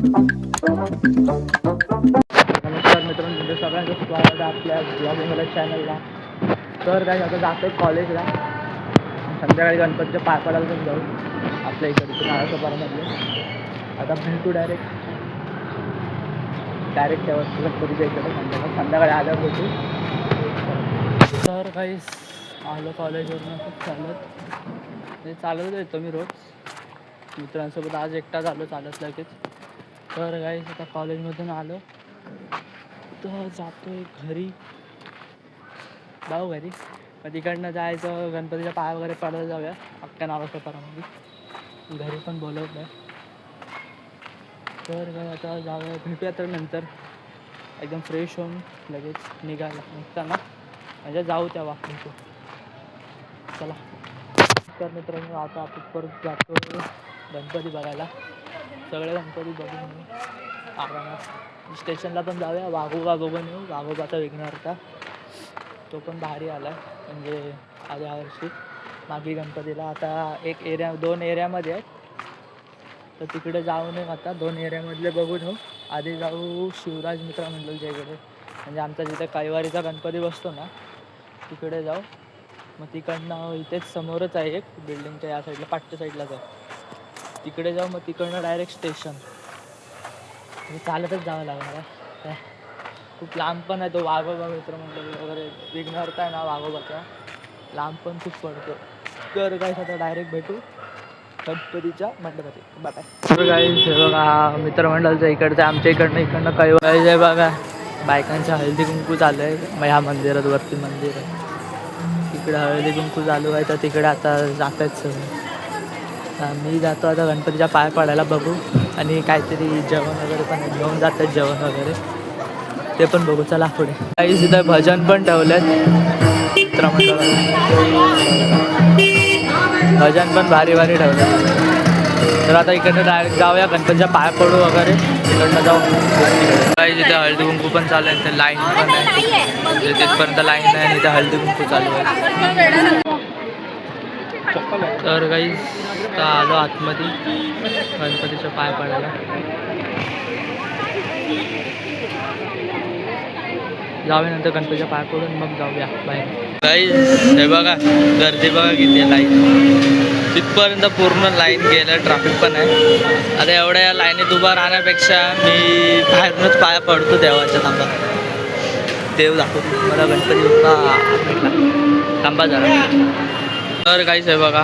नमस्कार मित्रांनो, तुमच्या सगळ्यांचं स्वागत आहे आपल्या ब्लॉगिंग चॅनलला. तर काय आता जातो आहे कॉलेजला. संध्याकाळी गणपतीच्या पाय पडायला पण जाऊ आपल्या इकडे नारायणगावमध्ये. आता भेटू डायरेक्ट त्या गणपतीच्या इकडे संध्याकाळी आल्यावर भेटू. तर काही आलो कॉलेजवरून चालत येतो मी रोज मित्रांसोबत. आज एकटा झालो चालत लगेच. तर काही आता कॉलेजमधून आलो तर जातो घरी, जाऊ घरी. मग तिकडनं जायचं गणपतीच्या पाय वगैरे पडायला जाऊया अख्ख्या नारायणगावमध्ये. घरी पण बोलवलं. तर काय आता जाऊया, भेटूया. तर नंतर एकदम फ्रेश होऊन लगेच निघताना म्हणजे जाऊ त्या वाकडीतून. चला. तर मित्रांनो, आता आपण परत जातो गणपती बघायला. सगळे गणपती बघून आरामात स्टेशनला पण जाऊया. वाघोबा बघून येऊ. वाघोबाचा विघ्नहर्ता तो पण भारी आला म्हणजे आल्या वर्षी मागे गणपतीला. आता दोन एरियामध्ये आहेत तर तिकडे जाऊ नये. आता 2 एरियामधले बघून येऊ. आधी जाऊ शिवराज मित्र मंडळच्या इकडे, म्हणजे आमचा जिथे कैवारीचा गणपती बसतो ना तिकडे जाऊ. मग तिकडनं इथेच समोरच आहे एक बिल्डिंगच्या या साईडला, पाठच्या साईडलाच आहे. तिकडे जाऊ. मग तिकडनं डायरेक्ट स्टेशन. चालतच जावं लागणार आहे. खूप लांब पण आहे तो वाघोबा मित्रमंडळ वगैरे विघ्नहर्ता आहे ना वाघोबाचा, लांब पण खूप पडतो. तर काय आता डायरेक्ट भेटू गणपतीच्या मंडपात. बाय. तर काय बघा मित्रमंडळाचं इकडचं आमच्या इकडनं कैवारी आहे बघा. बायकांच्या हळदी कुंकू चालू आहे. मग ह्या मंदिरात वरती मंदिर आहे, तिकडे हळदी कुंकू चालू आहे. तर तिकडे आता जात आहेत सगळे. मी जातो आता गणपतीच्या पाय पडायला बघू. आणि काहीतरी जेवण वगैरे पण घेऊन जातात, जेवण वगैरे ते पण बघू. चला पुढे. काही तिथं भजन पण ठेवलेत भजन पण भारी भारी ठेवलं. तर आता इकडनं डायरेक्ट जाऊया गणपतीच्या पाय पडू वगैरे. इकडनं जाऊ. काही तिथे हळदी कुंकू पण चालू आहे. लाईन पण आहे, तिथपर्यंत लाईन आहे आणि तिथे हळदी कुंकू चालू आहे. तर काही आलो आतमध्ये गणपतीच्या पाय पडायला. जाऊया नंतर गणपतीच्या पाय पडून मग जाऊया बाहेर. काही हे बघा गर्दी बघा किती लाईन. तिथपर्यंत पूर्ण लाईन गेलं, ट्रॅफिक पण आहे. आता एवढ्या या लाईनीत उभा राहण्यापेक्षा मी बाहेरूनच पाया पडतो देवाच्या थांबा. देव दाखवतो मला गणपती बाप्पा थांबा जरा. तर काहीच आहे बघा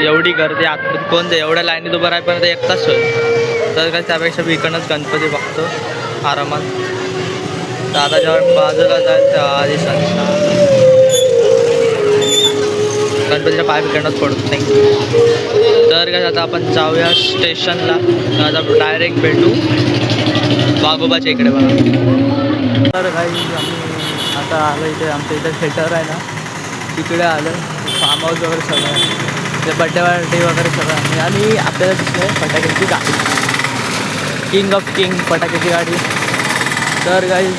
एवढी गर्दी आतमध्ये कोण जाईल एवढ्या लाईनीत उभं राहायपर्यंत एक तास होईल. तर काय त्यापेक्षा मी इकडनंच गणपती बघतो आरामात. दादाच्या बाजूला जायचं आधी गणपतीच्या पाय इकडनंच पडत नाही. तर काय आता आपण जाऊया स्टेशनला. आता डायरेक्ट भेटू वाघोबाच्या इकडे बघा. तर काही आम्ही आता आलो इथे, आमच्या इथे थिएटर आहे ना तिकडे आलं. फार्म हाऊस वगैरे सगळं ते बड्डे वगैरे सगळं. आणि आपल्याला दिसलं आहे फटाक्याची गाडी, किंग ऑफ किंग फटाक्याची गाडी. तर काही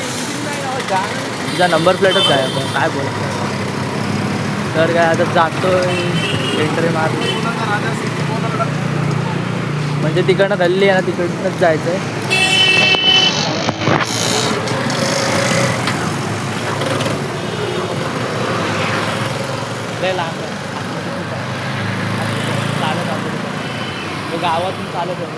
तुझा नंबर प्लेटच आहे आपण काय बोला. तर काय आता जातो एंट्री मारली म्हणजे तिकडनं गल्ली आहे ना तिकडनंच जायचं आहे. लय लांब आहे, चालत आलो गावातून चालत होतो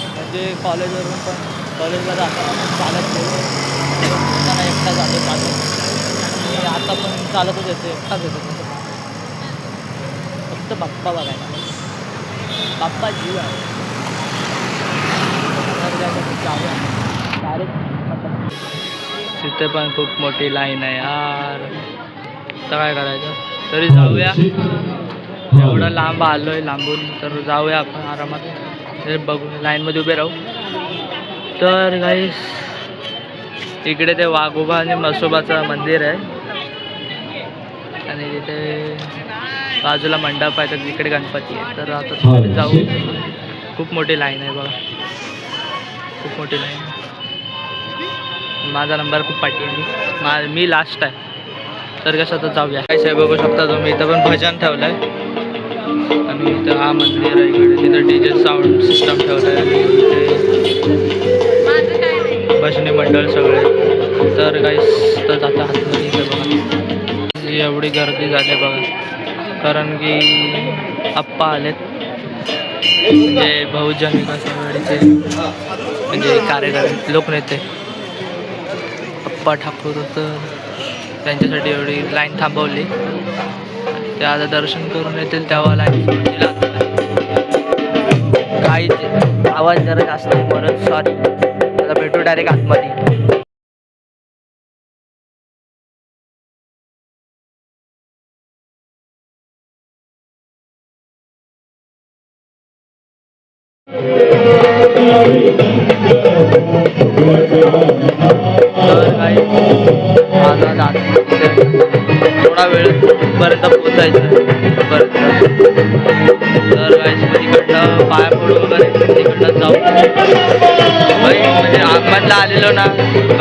म्हणजे कॉलेजवरून पण कॉलेजला जाताना चालत गेलो. जाताना एकटा जातो चालत. आणि आता पण चालतच येतो, एकटाच येतो. फक्त बाप्पा बघायला, बाप्पा जीव आहे. डायरेक्ट तिथे पण खूप मोठी लाईन आहे यार. आता काय करायचं, तरी जाऊया. एवढं लांब आलो आहे लांबून, तर जाऊया आपण आरामात. तरी बघू लाईनमध्ये उभे राहू. तर गाईस इकडे ते वाघोबा आणि म्हसोबाचं मंदिर आहे आणि तिथे बाजूला मंडप आहे, तर तिकडे गणपती आहे. तर आता तिकडे जाऊ. खूप मोठी लाईन आहे बघा, खूप मोठी लाईन. माझा नंबर खूप पाठी आहे, मी लास्ट आहे. तर कसं तर जाऊया. काय बघू शकता तुम्ही, इथं पण भजन ठेवलं आहे. आणि इथं हा मंदिर आहे इकडे. तिथं डीजे साऊंड सिस्टम ठेवलं आहे. भजनी मंडळ सगळे. तर काही तर जाता आतमध्ये इथे बघा एवढी गर्दी झाली बघा, कारण की आप्पा आलेत, म्हणजे बहुजन विकास आघाडीचे म्हणजे कार्यकर्ते लोकनेते आप्पा ठाकूर. तर त्यांच्यासाठी एवढी लाईन थांबवली. ते आता दर्शन करून येतील तेव्हा लाईन काही आवाज जरा जास्त आहे परत, सॉरी. आता भेटू डायरेक्ट आतमध्ये. तर काही थोडा वेळ पर्यंत पोचायचं परत. तर काहीच तिकडनं पाया पडू वगैरे तिकडनं जाऊ. म्हणजे आगमनला आलेलो ना,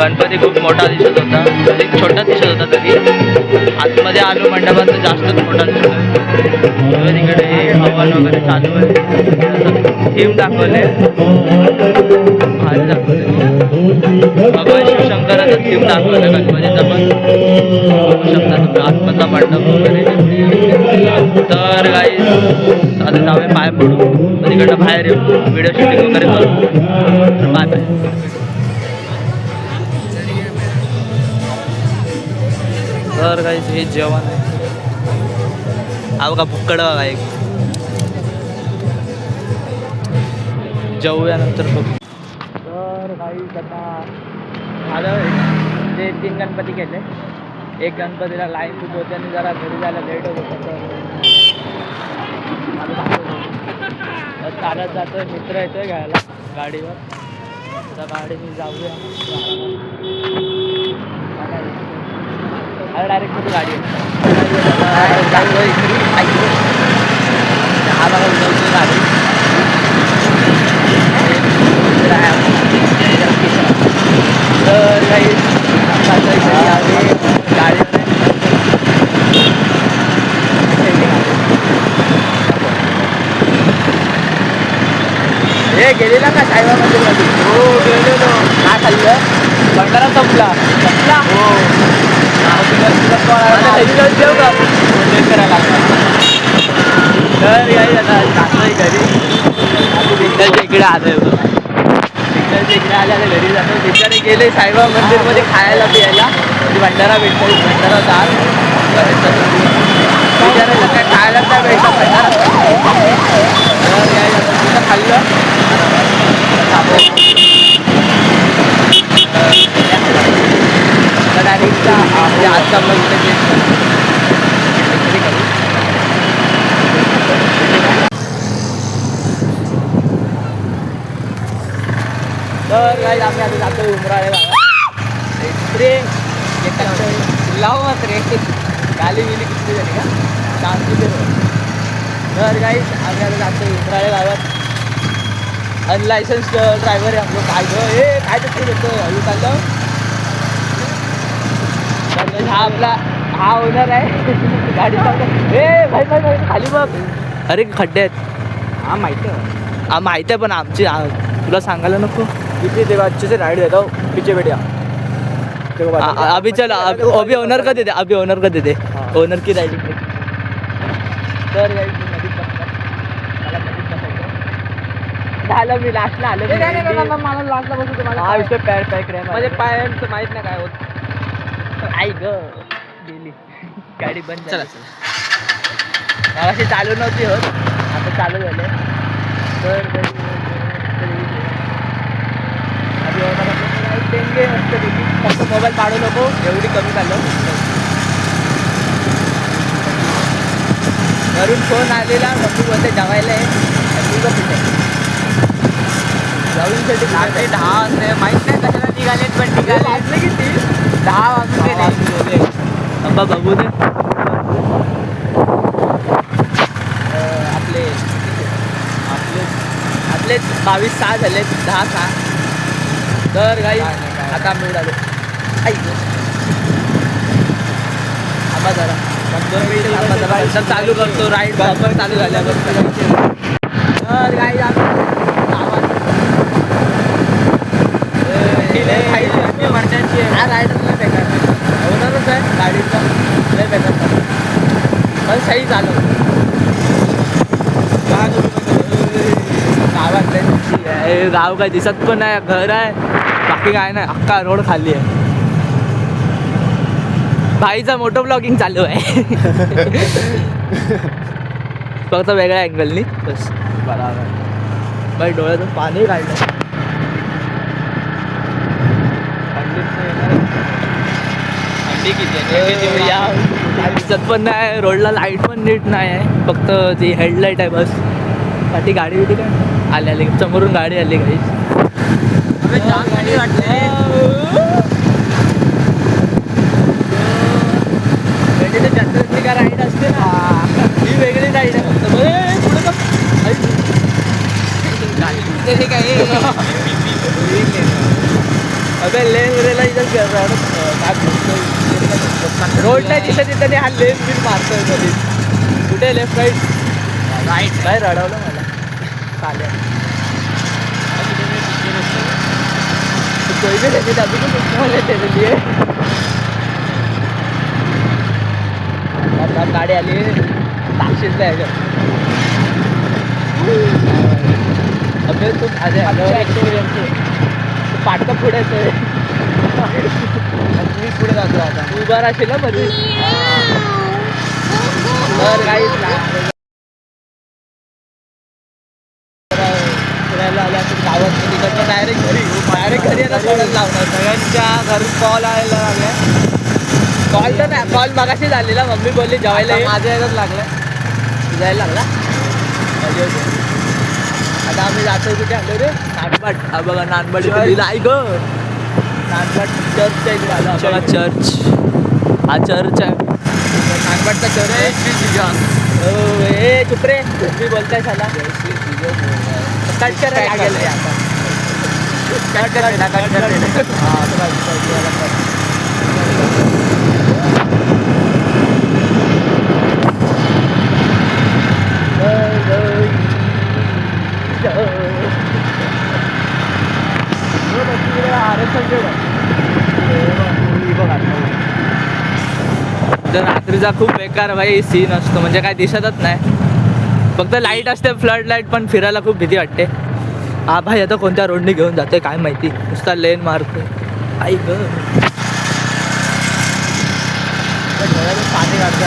गणपती खूप मोठा दिसत होता, म्हणजे छोटा दिसत होता तरी. आतमध्ये आलो मंडपात तर जास्तच मोठा दिसत होता. तिकडे हवन वगैरे चालू आहे. थीम दाखवले, भारी दाखवले. भगवान शिवशंकराचं थीम दाखवलं गणपतीचं पण. बघू शकता तुम्ही आतमधला मंडप वगैरे. तर काही आता जाऊया पाय पडू, तिकडनं बाहेर येऊ, व्हिडिओ शूटिंग वगैरे करू. तर बाय बाय. तर काही हे जेवण आहे, हा बघा भुक्कड बघा एक. जेवूया नंतर बघू. तर काही आता झालं म्हणजे 3 गणपती केले. एक गणपतीला लाईन खूप होते आणि जरा घरी जायला लेट होत होतं. तर चालत जातोय, मित्र येतोय घ्यायला गाडीवर. तर गाडीने जाऊया. डायरेक्ट कुठे गाडी हा बघा उजवतो गाडी. तर काही गाडी हे गेलेला का साईबा मंदिरमध्ये? हो गेलेलो. काय खाल्लं? भंडारा संपला. हो. जेव का करायला तर काही आता जातोय घरी. विठ्ठलच्या इकडे आलोय बघा. विठ्ठलच्या इकडे आल्याला घरी जातो. बिचारे गेले साईबाबा मंदिरमध्ये खायला प्यायला. भंडारा भेटतो, भंडारा दाल. बिचारायला काय खायला काय भेटतं भंडारा. तर काय तिथं खाल्लं. डायरेक्ट म्हणजे आजचा ब्लॉग तर काही आम्ही आता जातो उमराळे गावात. लाव मात्र गाली बिली किती झाली का शांती. तर काही आम्ही आता जातो उमराळे गावात. अनलायसन्स ड्रायव्हर आहे आपलं. काय गं हे काय तर होतं हळू चाललं. हा आपला हा ओनर आहे गाडी चालवतो. ए भाई भाई भाई खाली बघ. अरे खड्डे आहेत. हा माहिती आहे, हा माहिती आहे, पण आमची तुला सांगायला नको. किती तेव्हा अच्छे से राइड देता हूँ पीछे बैठ गया. अभी चल अभी ओनर का दे दे, अभी ओनर का दे दे. ओनर की राइडिंग. तर झालं मी लास्टला आलो. मला लास्टला बसू तुम्हाला. हा विषय पॅर पॅक रे म्हणजे पायांचं माहीत नाही काय होत. आई ग गेली गाडी बंद. चला अशी चालू नव्हती होत, आता चालू झाले. तर देंगे मस्त पैकी. फक्त मोबाईल काढू नको एवढी कमी चाललं. घरून फोन आलेला, मम्मी बोलते जेवायला आहे. मी बघ कुठे जाऊनसाठी 10 वाजले. माहीत नाही कशाला निघालेत, पण निघाले. वाजले किती? 10 वाजून गेले. अब्बा बघू दे. आपले आपले आपले 22-6 झाले. 10-6. तर काही आता मी उडालो. आई आबा जरा नंतर चालू करतो राईड बरोबर चालू झाल्यावर तर काय हा रायडरला बेकार होणारच आहे गाडीचा लय बेकार पण सही चालू गावात गाव काय दिसत पण नाही घर आहे बाकी काय नाही अख्खा रोड खाली आहे भाईचा मोटो ब्लॉगिंग चालू आहे फक्त वेगळ्या अँगलनी बस बरोबर बाई डोळ्यातून पाणी काढलं थंडी किती दिसत पण नाही रोडला लाईट पण नीट नाही आहे फक्त ती हेडलाईट आहे बस साठी गाडी बिडी काय आली समोरून गाडी आली काही गाडी वाटली चंद्रची का राईड असते ना ही वेगळी राईड आहे फक्त पुढे काय अबे लेन वगैरेला रोड नाही तिथं तिथं हा लेन बिन मारतोय कधी कुठे लेफ्ट राईट राईट काय रडवलं मला चालेल कोई भी लेते अभी तो लेते लिए गाडी आली ताक्षीच आहे अबे तू एक्सपिरियन्स पाटका पुढे मी पुढे जातो आता तू उभा राहशील ना मध्ये तर काहीच फिरायला आले असं गावात तिकडनं डायरेक्ट घरी आता सोडायला लावणार सगळ्यांच्या घरी कॉल आलेला लागला कॉल तर नाही कॉल मगाशी झालेला मम्मी बोलली जेवायला माझ्या यायलाच लागला जायला लागला आता आम्ही जातो कुठे आलो रे नानबाट हा बघा नानबाट आई ग नानबाट चर्च आहे बघा चर्च हा चर्च आहे नानबाटचा चर्च आहे हो ए चुप रे मी बोलताय साला कट करायला गेलं आता कट करायला तर रात्रीचा खूप बेकार भाई सीन असतो म्हणजे काय दिसतच नाही फक्त लाईट असते फ्लड लाईट पण फिरायला खूप भीती वाटते हा भाई आता कोणत्या रोडने घेऊन जाते काय माहिती नुसता लेन मारते आई ग पाणी काढते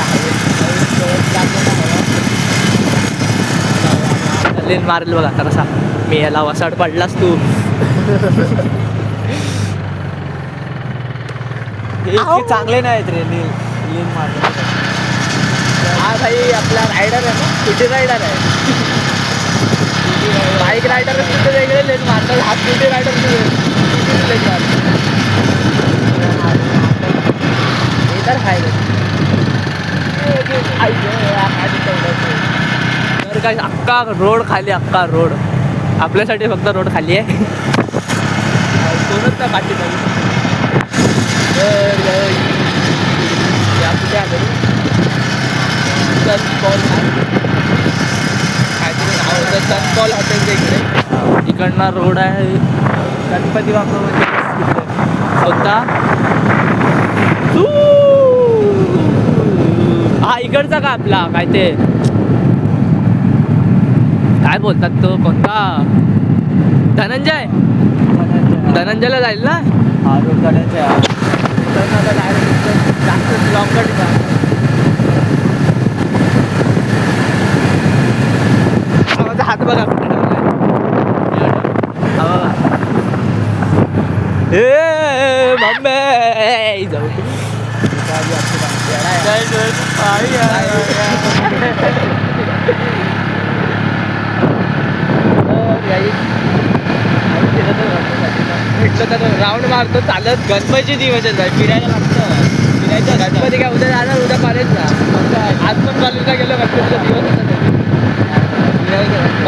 लेन मारेल बघ आता कसा मी याला वसाड पडलास तू चांगले नाहीत रे लेन मारले हा भाई आपला रायडर आहे ना स्कूटी रायडर आहे बाईक रायडर सुद्धा वेगळे लेन मारतात हा स्कूटी रायडर लेन मारतो हे तर आहे तर काय अख्खा रोड खाली अख्खा रोड आपल्यासाठी फक्त रोड खाली आहे कोणच ना पाठी कुठे आलो सनपॉल काहीतरी नाव होतं सनपॉल हॉटेलच्या इकडे इकडनं रोड आहे गणपती बाप्पा म्हणजे होता हा इकडचा का आपला काय ते काय बोलतात तो कोणता धनंजय धनंजयला जाईल ना हा रोड धनंजय डायरेक्ट जास्त लॉंग कट माझा हात बघा कुठे मम्मी जाऊ भेटलं तर राऊंड मारतो चालत गणपती दिवस फिरायला लागतं फिरायचं गणपती काय उद्या जाणार उद्या कॉलेजला आज पण कॉलेजला गेलो गणपतीचा दिवस होता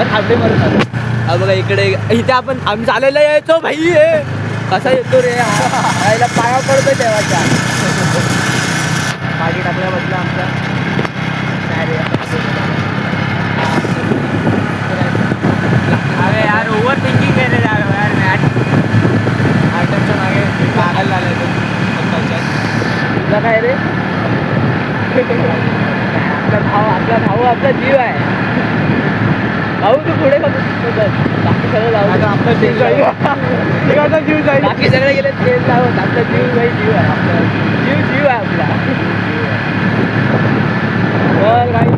थांबले मरत हा बघा इकडे इथे आपण आम्ही चालायला यायचो भाई हे कसा येतो रे यायला पाया पडतोय तेव्हाच्या मागे टाकल्याबद्दल आमच्या काय रे अरे यार ओव्हर थिंकिंग केले यार मॅच आयटमच्या मागे पागायला झालं तुझा काय रे आपला भाऊ आपला जीव आहे भाऊ तू पुढे बाकी सगळं जाऊ आपला जीव जाईल जीव जाईल बाकी सगळे गेले तेल लावत आपला जीव भाई जीव आहे आपला जीव आहे आपला बघ भाई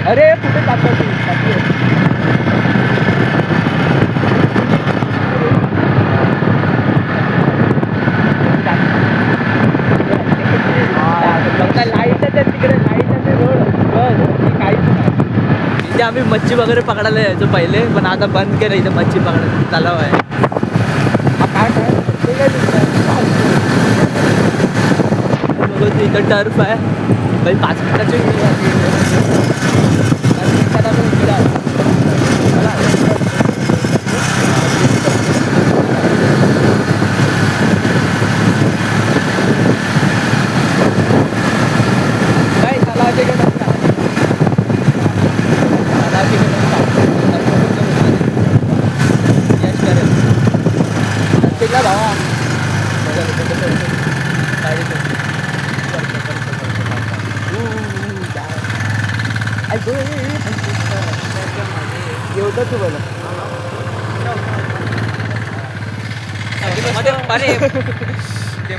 अरे कुठे टाकतो तू लाईट आहे तिकडे लाईट आहे रोड काहीच नाही इथे आम्ही मच्छी वगैरे पकडायला यायचो पहिले पण आता बंद केलं इथे मच्छी पकडायला तलाव आहे इथं टर्फ आहे भाई 5 मिनिटाची एवढं तू बोला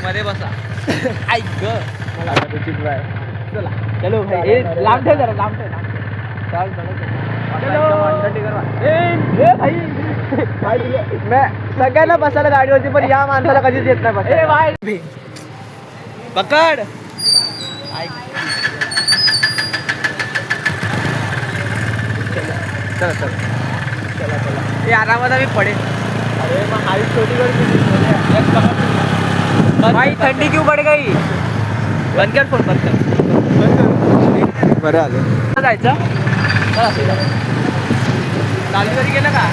मध्ये बसा ऐक ग मला आता चित्र आहे चला चलो भाई लांब ठेव जरा लांब ठेव सगळ्यांना बसायला गाडीवरती पण या माणसाला कधीच येत नाही बस पकड चला चला चला चला हे आरामात आम्ही पडेल अरे मग हाईट छोटी कर भाई थंडी क्यों पड़ गई बंद कर फोन बंद कर बरं आलं जायचं चालू तरी गेलं का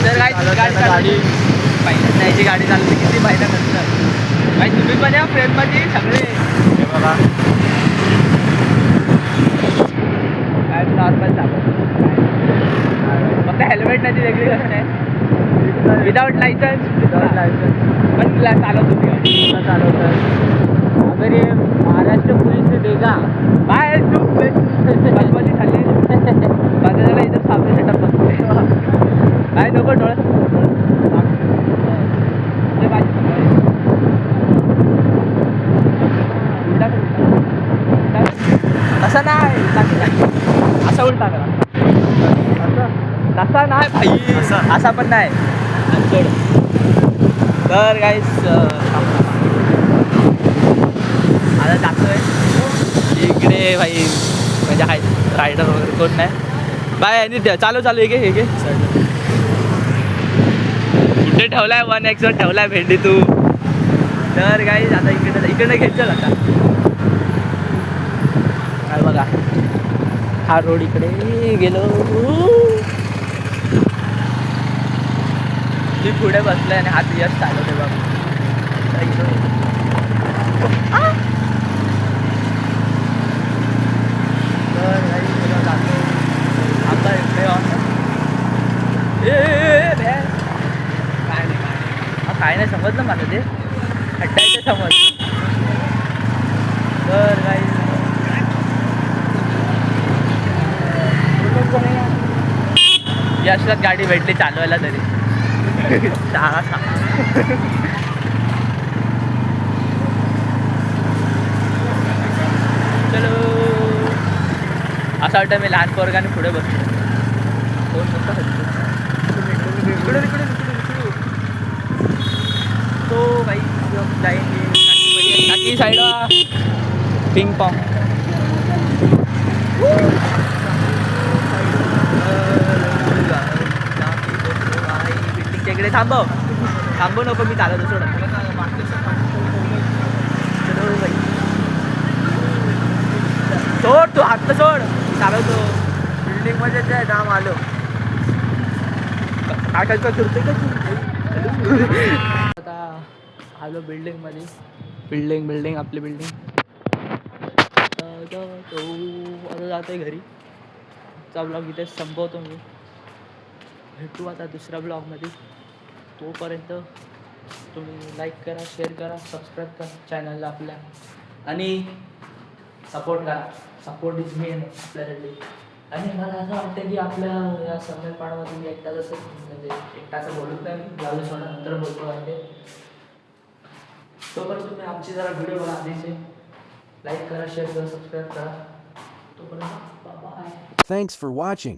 तर गाडी पहिल्यांदा गाडी चालली किती फायदा करतात भाई तुम्ही पण या फ्रेंडमध्ये सगळे बघा काय नॉर्मल चालू फक्त हेल्मेट नाही वेगळी गोष्ट आहे विदाउट लायसन्स पण चालवत होती गाडी चालवतात अगर ये महाराष्ट्र पुलिस से देगा बाय तू बसमध्ये खाल्ली माझ्या झाला इथं सामने सेटअप बसते काय नको डोळ्यात तसा नाही असा उलटा करा तसा नाही भाई असा पण नाही सोड तर गाईस आता जातोय इकडे भाई म्हणजे आहे रायडर वगैरे कोण नाही बाय आणि चालू चालू हे घे कुठे ठेवलाय 1x वर ठेवलाय भेंडी तू तर गाईस आता इकडे घेत चल आता काय बघा हा रोड इकडे गेलो मी पुढे बसलोय आणि हात यश चालवते बघ काय नाही समजलं माझं ते हट्टायचं समज तर काही यशला गाडी भेटली चालवायला तरी चलो असं वाटतं मी लहान पोरगाने पुढे बसलो तो भाई हम जाएंगे काकी साइड पिंग पॉन्ग बिल्डिंगच्या इकडे थांबव नको मी चालवतो सोड सोड तू हात सोड चालवतो बिल्डिंग मध्ये जाम आलो आकाशचा फिरते का आता आलो बिल्डिंगमध्ये. बिल्डिंग आपली बिल्डिंग. आता जातोय घरी. चा ब्लॉग इथे संपवतो मी. भेटू आता दुसऱ्या ब्लॉगमध्ये. तोपर्यंत तुम्ही लाईक करा, शेअर करा, सबस्क्राईब करा चॅनलला आपल्या आणि सपोर्ट करा. सपोर्ट इज मेन आपल्यासाठी. आणि मला असं वाटतं की आपल्या या संमेलनामध्ये मी एकटा जसं म्हणजे एकटाचं बोलत नाही मी. लावलं सोडा नंतर बोलतो वाटते. तोपर्यंत तुम्ही आमची जरा व्हिडिओ बघा आधीचे. लाईक करा, शेअर करा, सबस्क्राईब करा. तोपर्यंत बाय. Thanks for watching.